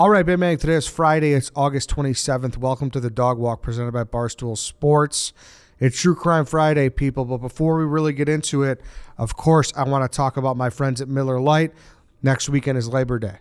All right, Big Man, today is Friday. It's August 27th. Welcome to the Dog Walk presented by Barstool Sports. It's True Crime Friday, people. But before we really get into it, of course, I want to talk about my friends at Miller Lite. Next weekend is Labor Day.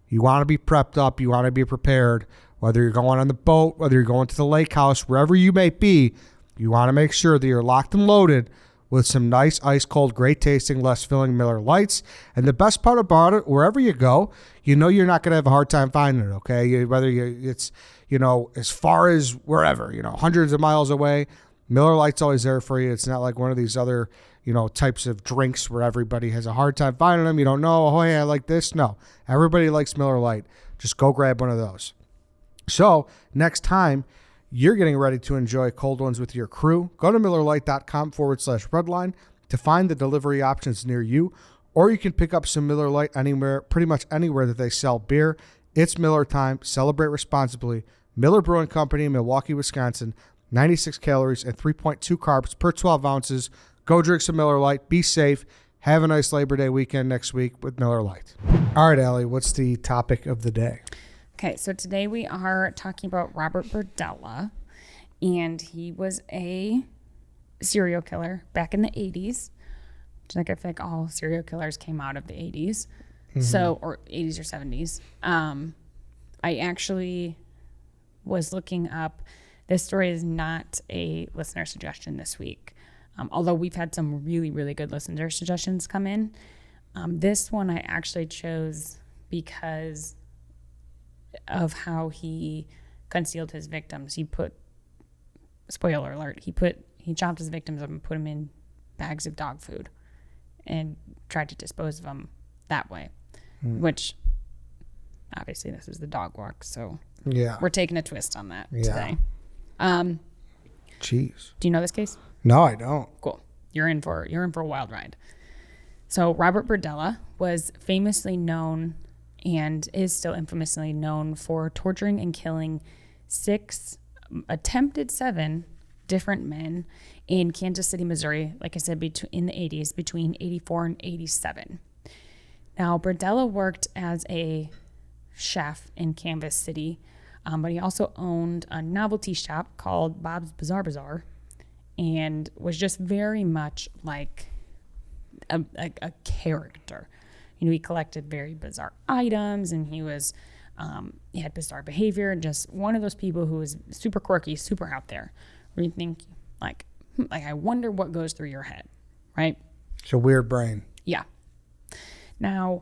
You want to be prepped up. You want to be prepared. Whether you're going on the boat, whether you're going to the lake house, wherever you may be, you want to make sure that you're locked and loaded with some nice, ice-cold, great-tasting, less-filling Miller Lites. And the best part about it, wherever you go, you know you're not going to have a hard time finding it, okay? It's as far as wherever, hundreds of miles away, Miller Lite's always there for you. It's not like one of these other, types of drinks where everybody has a hard time finding them. You don't know, oh, yeah, I like this. No, everybody likes Miller Lite. Just go grab one of those. So next time you're getting ready to enjoy cold ones with your crew, go to MillerLite.com/Redline to find the delivery options near you, or you can pick up some Miller Lite anywhere, pretty much anywhere that they sell beer. It's Miller time. Celebrate responsibly. Miller Brewing Company, Milwaukee, Wisconsin. 96 calories and 3.2 carbs per 12 ounces. Go drink some Miller Lite. Be safe. Have a nice Labor Day weekend next week with Miller Lite. All right, Allie, what's the topic of the day? Okay, so today we are talking about Robert Berdella, and he was a serial killer back in the 80s. I feel like all serial killers came out of the 80s, or 80s or 70s. I actually was looking up. This story is not a listener suggestion this week, although we've had some really, really good listener suggestions come in. This one I actually chose because of how he concealed his victims. Spoiler alert, he chopped his victims up and put them in bags of dog food and tried to dispose of them that way, which obviously this is the Dog Walk, so yeah, we're taking a twist on that today. Jeez. Do you know this case? No, I don't. Cool. You're in for a wild ride. So Robert Berdella was famously known and is still infamously known for torturing and killing 7 different men in Kansas City, Missouri, like I said, in the 80s, between 84 and 87. Now, Berdella worked as a chef in Kansas City, but he also owned a novelty shop called Bob's Bizarre Bazaar and was just very much like a character. He collected very bizarre items, and he had bizarre behavior, and just one of those people who was super quirky, super out there, where you think, like I wonder what goes through your head, right? It's a weird brain. Yeah. Now,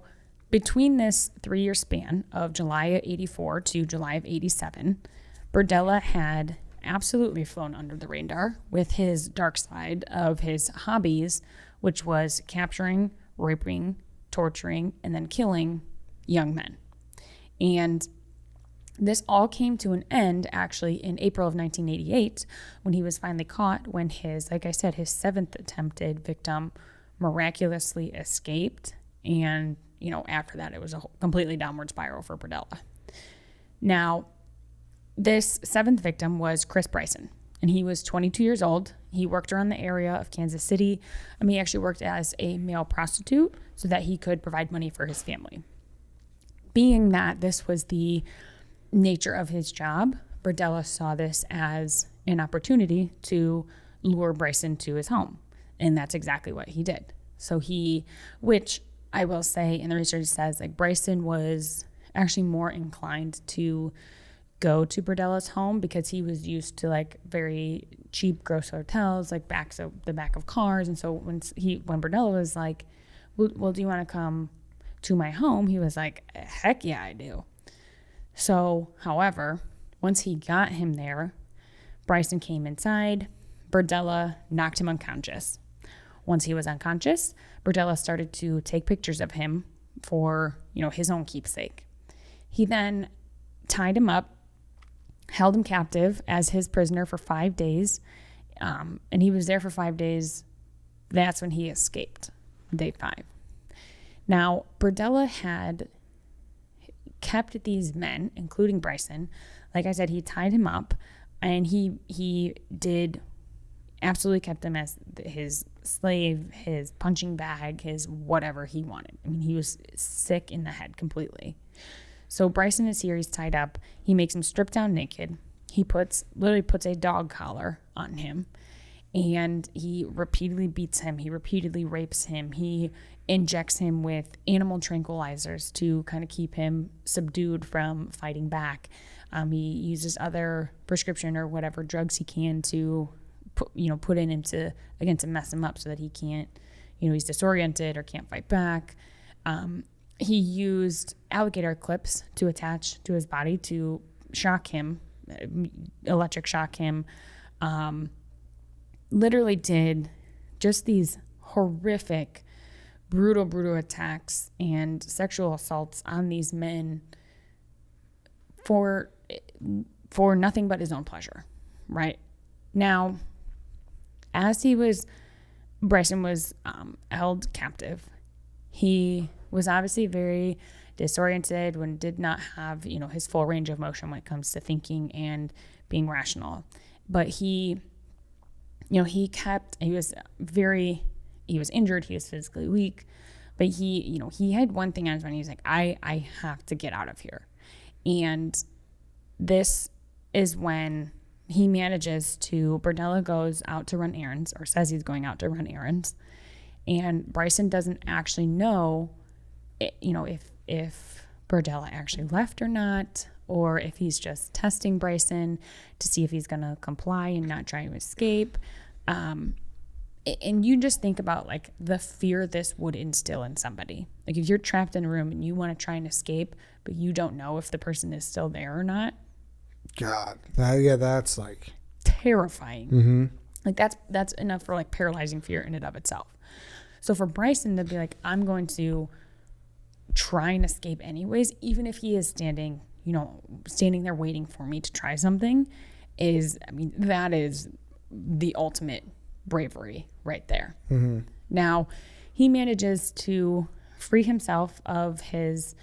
between this 3-year span of July of 84 to July of 87, Berdella had absolutely flown under the radar with his dark side of his hobbies, which was capturing, raping, torturing, and then killing young men. And this all came to an end actually in April of 1988 when he was finally caught, when his 7th attempted victim miraculously escaped. And, after that, it was a completely downward spiral for Berdella. Now, this 7th victim was Chris Bryson, and he was 22 years old. He worked around the area of Kansas City. He actually worked as a male prostitute so that he could provide money for his family. Being that this was the nature of his job, Berdella saw this as an opportunity to lure Bryson to his home, and that's exactly what he did. So which I will say, and the research says, Bryson was actually more inclined to go to Berdella's home because he was used to very cheap, gross hotels, the back of cars. And so when Berdella was like, well, do you want to come to my home? He was like, heck yeah, I do. So, however, once he got him there, Bryson came inside. Berdella knocked him unconscious. Once he was unconscious, Berdella started to take pictures of him for, his own keepsake. He then tied him up, held him captive as his prisoner for 5 days, and he was there for 5 days. That's when he escaped, day 5. Now, Berdella had kept these men, including Bryson. Like I said, he tied him up, and he did absolutely kept him as his slave, his punching bag, his whatever he wanted. He was sick in the head completely. So Bryson is here. He's tied up. He makes him strip down naked. He literally puts a dog collar on him, and he repeatedly beats him. He repeatedly rapes him. He injects him with animal tranquilizers to kind of keep him subdued from fighting back. He uses other prescription or whatever drugs he can to put in him to mess him up so that he can't, he's disoriented or can't fight back. He used alligator clips to attach to his body to shock him, electric shock him. Literally did just these horrific, brutal attacks and sexual assaults on these men for nothing but his own pleasure, right? Now, as Bryson was held captive, he was obviously very disoriented and did not have, his full range of motion when it comes to thinking and being rational. But he was injured, he was physically weak, but he had one thing on his mind. He was like, I have to get out of here. And this is when Berdella goes out to run errands, or says he's going out to run errands. And Bryson doesn't actually know, if Berdella actually left or not, or if he's just testing Bryson to see if he's going to comply and not try to escape. And you just think about like the fear this would instill in somebody. Like if you're trapped in a room and you want to try and escape, but you don't know if the person is still there or not. God, that's like terrifying. Mm-hmm. Like that's enough for like paralyzing fear in and of itself. So for Bryson to be like, I'm going to try and escape anyways, even if he is standing there waiting for me to try something, that is the ultimate bravery right there. Mm-hmm. Now, he manages to free himself of his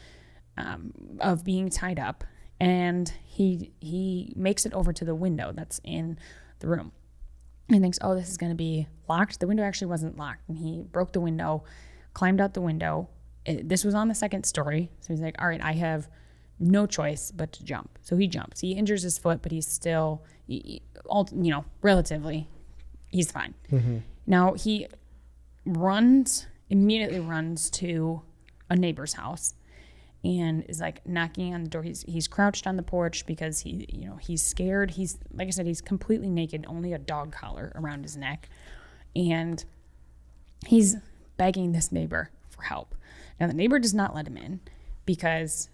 of being tied up, and he makes it over to the window that's in the room. And thinks, oh, this is going to be locked. The window actually wasn't locked, and he broke the window, climbed out the window. This was on the second story, so he's like, all right, I have no choice but to jump. So he jumps. He injures his foot, but he's still, relatively, he's fine. Mm-hmm. Now he immediately runs to a neighbor's house and is like knocking on the door. He's crouched on the porch because he's scared. He's, like I said, he's completely naked, only a dog collar around his neck. And he's begging this neighbor for help. Now the neighbor does not let him in because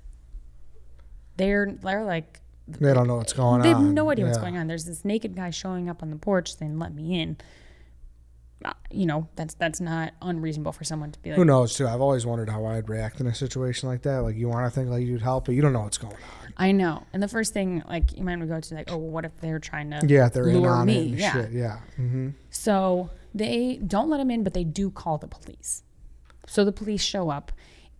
they're like, they don't know what's going on. They have no idea what's going on. There's this naked guy showing up on the porch saying, let me in. That's not unreasonable for someone to be like. Who knows, too? I've always wondered how I'd react in a situation like that. Like, you want to think like you'd help, but you don't know what's going on. I know. And the first thing, like, you might go to, like, oh, well, what if they're trying to they're lure in on me? it and shit. Yeah. Mm-hmm. So they don't let him in, but they do call the police. So the police show up,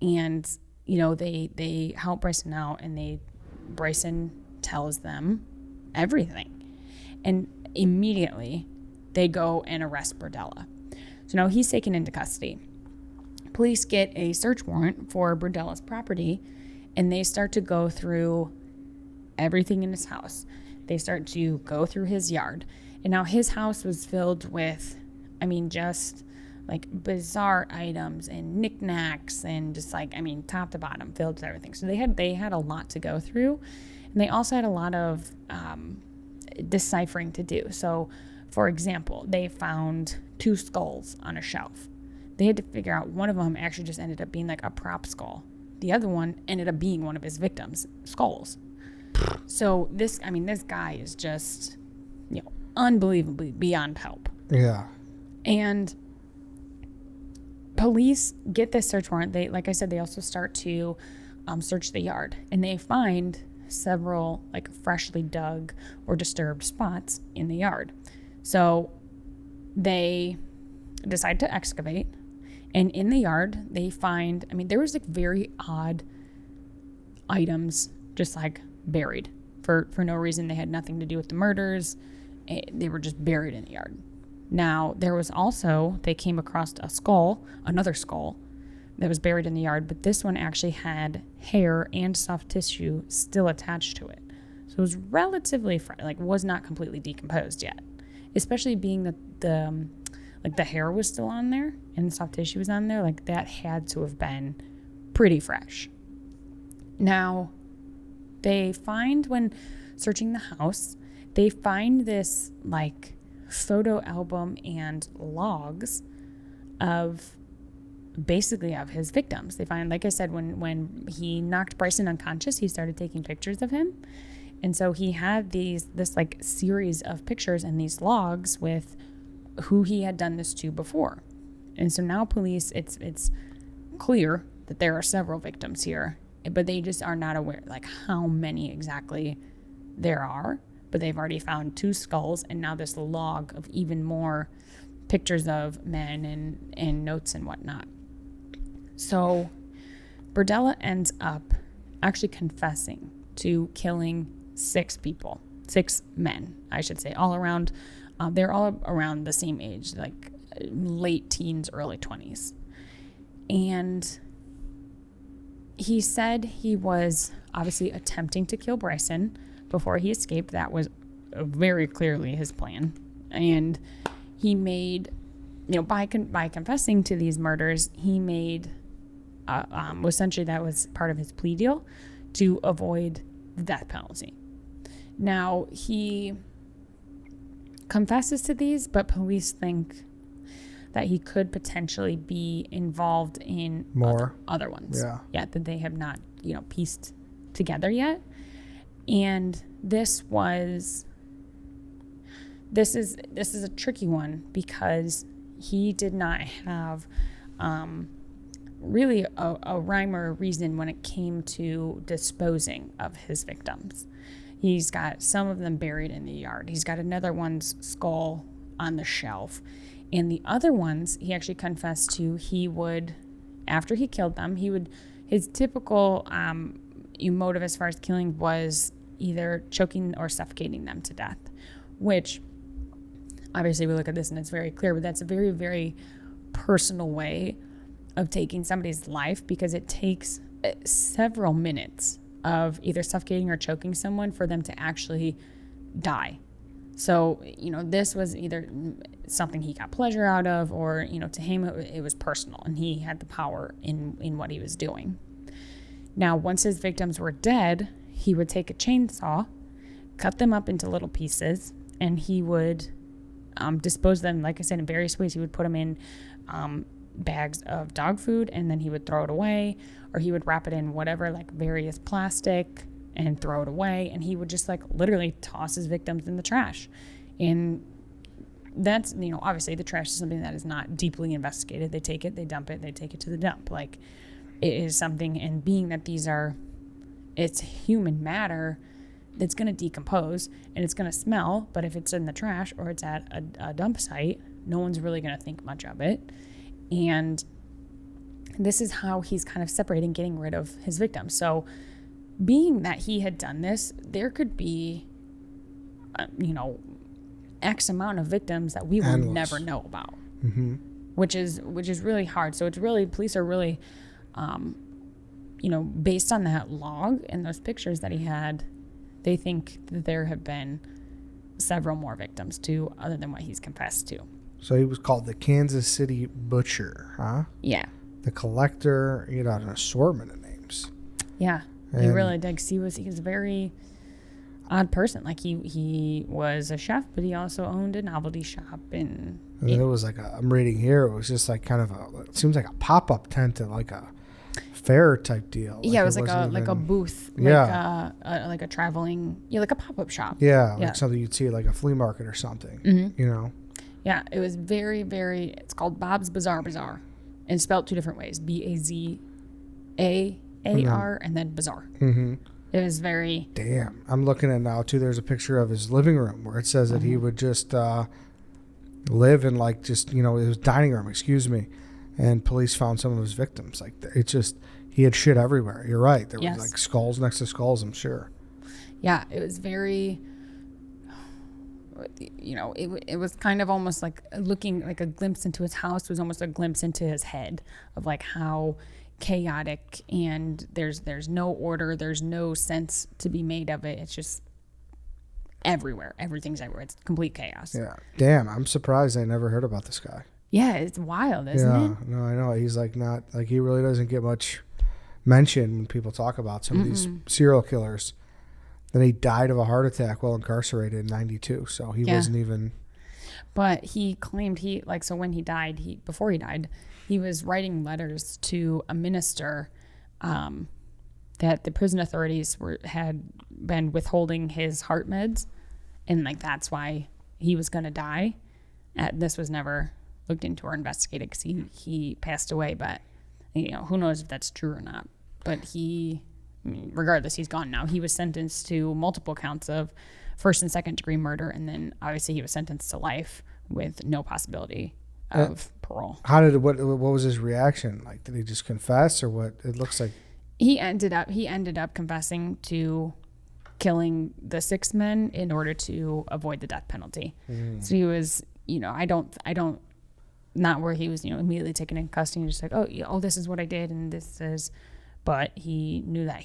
and, they help Bryson out, and Bryson tells them everything. And immediately they go and arrest Berdella. So now he's taken into custody. Police get a search warrant for Berdella's property, and they start to go through everything in his house. They start to go through his yard. And now his house was filled with, just like bizarre items and knickknacks and just like, top to bottom, filled with everything. So they had a lot to go through. And they also had a lot of deciphering to do. So, for example, they found 2 skulls on a shelf. They had to figure out one of them actually just ended up being like a prop skull. The other one ended up being one of his victims' skulls. So this guy is just, unbelievably beyond help. Yeah. And police get this search warrant. They, like I said, they also start to search the yard, and they find several like freshly dug or disturbed spots in the yard. So they decide to excavate, and in the yard they find, there was like very odd items just like buried for no reason. They had nothing to do with the murders. They were just buried in the yard. Now there was also, they came across another skull, that was buried in the yard, but this one actually had hair and soft tissue still attached to it. So it was relatively was not completely decomposed yet, especially being that the hair was still on there and the soft tissue was on there. Like, that had to have been pretty fresh. Now, they find, when searching the house, they find this photo album and logs of his victims. They find, like I said, when he knocked Bryson unconscious, he started taking pictures of him. And so he had this series of pictures and these logs with who he had done this to before. And so now police, it's clear that there are several victims here, but they just are not aware how many exactly there are. But they've already found 2 skulls, and now this log of even more pictures of men and notes and whatnot. So Berdella ends up actually confessing to killing 6 men, I should say, all around. They're all around the same age, late teens, early 20s. And he said he was obviously attempting to kill Bryson before he escaped. That was very clearly his plan. And he made, by confessing to these murders, he made, essentially that was part of his plea deal to avoid the death penalty. Now, he confesses to these, but police think that he could potentially be involved in more other ones. Yeah, that they have not, pieced together yet. And this is a tricky one, because he did not have really a rhyme or a reason when it came to disposing of his victims. He's got some of them buried in the yard. He's got another one's skull on the shelf. And the other ones, he actually confessed to, he would, after he killed them, his typical motive as far as killing was either choking or suffocating them to death, which obviously we look at this and it's very clear, but that's a very, very personal way of taking somebody's life, because it takes several minutes of either suffocating or choking someone for them to actually die. So, this was either something he got pleasure out of, or, to him it was personal, and he had the power in what he was doing. Now, once his victims were dead, he would take a chainsaw, cut them up into little pieces, and he would dispose of them, like I said, in various ways. He would put them in bags of dog food, and then he would throw it away, or he would wrap it in whatever, various plastic, and throw it away. And he would just literally toss his victims in the trash. And that's, obviously the trash is something that is not deeply investigated. They take it, they dump it, they take it to the dump. It is something, and being that it's human matter that's going to decompose and it's going to smell, but if it's in the trash or it's at a dump site, no one's really going to think much of it. And this is how he's kind of separating, getting rid of his victims. So being that he had done this, there could be, X amount of victims that we will never know about, which is really hard. So it's really, police are really, based on that log and those pictures that he had, they think that there have been several more victims too, other than what he's confessed to. So he was called the Kansas City Butcher, huh? Yeah. The Collector, an assortment of names. Yeah. He really did. He was a very odd person. He was a chef, but he also owned a novelty shop. And it was I'm reading here, it was just it seems like a pop-up tent at a fair type deal. Yeah, it was a booth, like a traveling, like a pop-up shop. Yeah, something you'd see at a flea market or something, Yeah, it was very, very, it's called Bob's Bazaar, and spelled 2 different ways, Bazaar, and then Bazaar. Mm-hmm. It was very... Damn. I'm looking at now, too, there's a picture of his living room where it says that he would just live in his dining room, and police found some of his victims. He had shit everywhere. You're right. There was skulls next to skulls, I'm sure. Yeah, it was very... it was kind of almost like looking like a glimpse into his house was almost a glimpse into his head of like how chaotic, and there's no order, there's no sense to be made of it. It's just everywhere. Everything's everywhere. It's complete chaos. Yeah. Damn, I'm surprised I never heard about this guy. Yeah, it's wild, isn't it? No, I know. He's like not like he really doesn't get much mention when people talk about some of these serial killers. Then he died of a heart attack while incarcerated in 92, so he wasn't even. But he claimed so when he died, before he died, he was writing letters to a minister that the prison authorities had been withholding his heart meds, and like that's why he was going to die. This was never looked into or investigated because he passed away, but who knows if that's true or not. But regardless, he's gone now. He was sentenced to multiple counts of first and second degree murder, and then obviously he was sentenced to life with no possibility of parole. What was his reaction? Like, did he just confess, or what? It looks like he ended up confessing to killing the 6 men in order to avoid the death penalty. So he was, I don't, not where he was, immediately taken in custody and just like, oh, this is what I did, and this is. But he knew that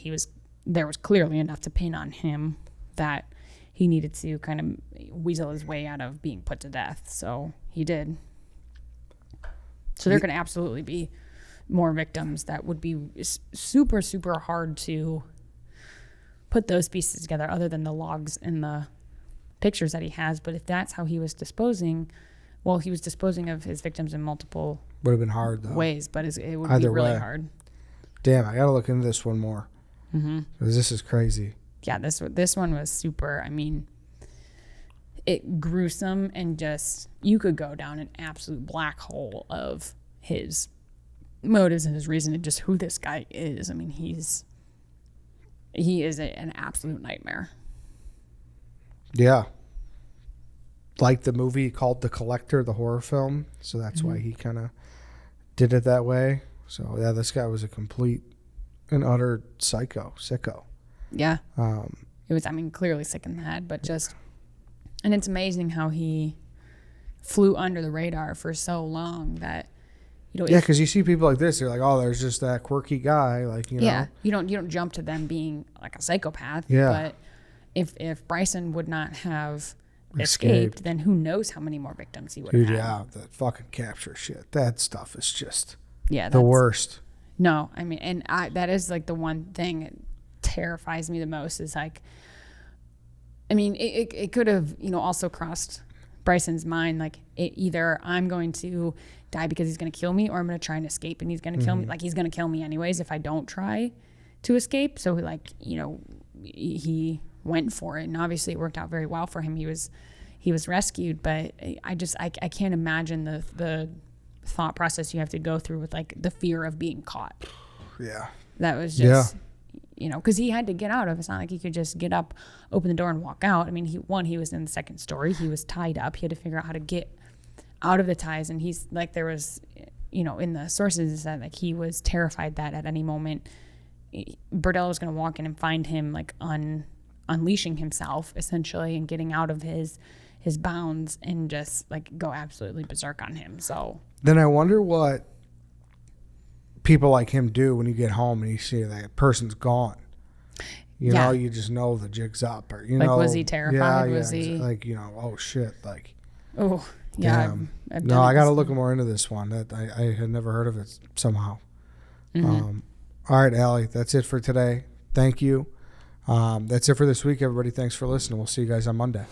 there was clearly enough to pin on him that he needed to kind of weasel his way out of being put to death. So he did. So there could absolutely be more victims that would be super, super hard to put those pieces together other than the logs and the pictures that he has. But if that's how he was disposing, he was disposing of his victims in multiple would have been hard though ways, but it would Either be really way. hard. Damn, I gotta look into this one more. Because this is crazy. Yeah, this one was super. I mean, it gruesome, and just you could go down an absolute black hole of his motives and his reason and just who this guy is. I mean, he is an absolute nightmare. Yeah. Like the movie called The Collector, the horror film. So that's why he kind of did it that way. So, yeah, this guy was a complete and utter sicko. Yeah. It was, clearly sick in the head, but and it's amazing how he flew under the radar for so long that, yeah, because you see people like this, they're like, oh, there's just that quirky guy, like, Yeah, you don't jump to them being like a psychopath. Yeah. But if Bryson would not have escaped, then who knows how many more victims he would have had. Yeah, that fucking capture shit. That stuff is just the worst. No, and that is like the one thing that terrifies me the most is like, it could have, also crossed Bryson's mind, like either I'm going to die because he's going to kill me, or I'm going to try and escape and he's going to kill me. Like he's going to kill me anyways if I don't try to escape. So like, he went for it, and obviously it worked out very well for him. He was rescued, but I can't imagine the thought process you have to go through with like the fear of being caught. Yeah. That was just, because he had to get out of it. It's not like he could just get up, open the door and walk out. I mean, he was in the second story. He was tied up. He had to figure out how to get out of the ties. And he's like, there was, in the sources that like he was terrified that at any moment Berdella was going to walk in and find him like unleashing himself essentially and getting out of his bounds and just like go absolutely berserk on him. So then I wonder what people like him do when you get home and you see that person's gone. You know, you just know the jig's up, or was he terrified? Was he like, oh shit, like, oh yeah. I've I got to look more into this one. That I had never heard of it somehow. All right, Allie, that's it for today. Thank you. That's it for this week, everybody. Thanks for listening. We'll see you guys on Monday.